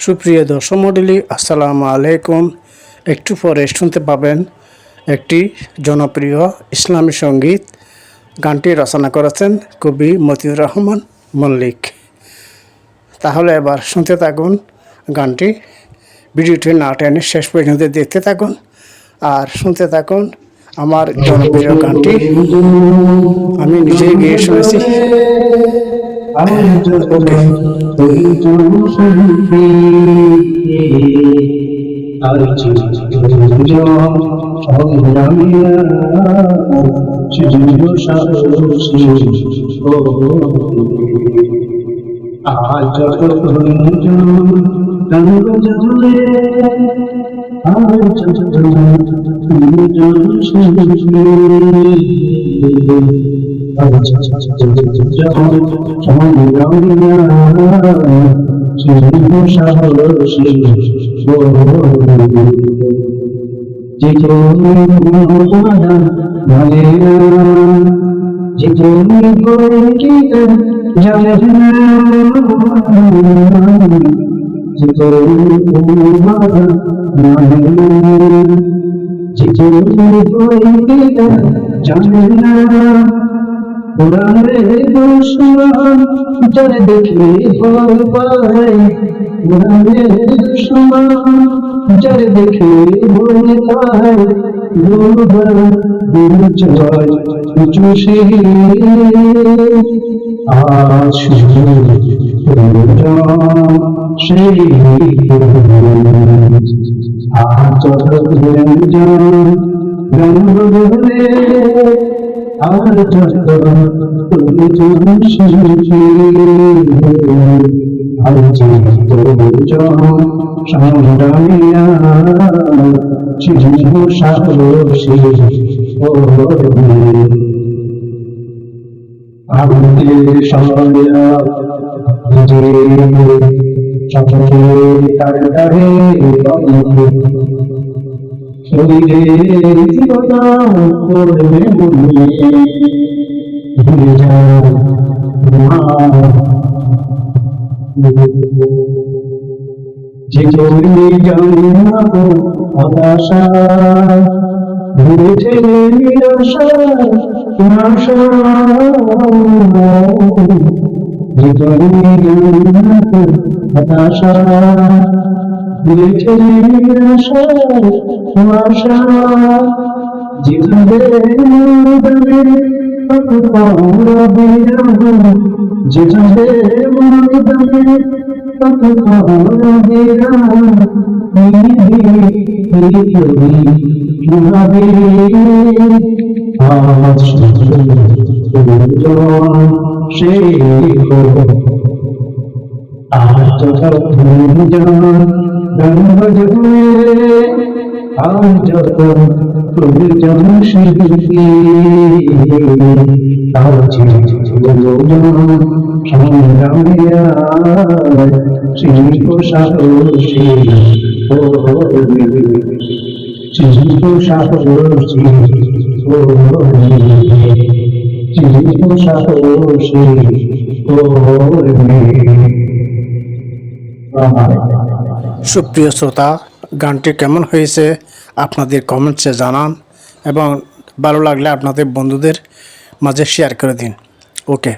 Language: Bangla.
সুপ্রিয় দর্শক মণ্ডলী, আসসালামু আলাইকুম। একটু পরে শুনতে পাবেন একটি জনপ্রিয় ইসলামী সঙ্গীত। গানটি রচনা করেছেন কবি মতিউর রহমান মল্লিক। তাহলে এবার শুনতে থাকুন গানটি। ভিডিওটি না টেনে শেষ পর্যন্ত দেখতে থাকুন আর শুনতে থাকুন আমার জনপ্রিয় গানটি। আমি নিজেই গিয়ে শুনেছি। সুপ্রিয় শ্রোতা, গানটি কেমন হয়েছে আপনাদের কমেন্টসে জানান এবং ভালো লাগলে আপনাদের বন্ধুদের মাঝে শেয়ার করে দিন। ওকে।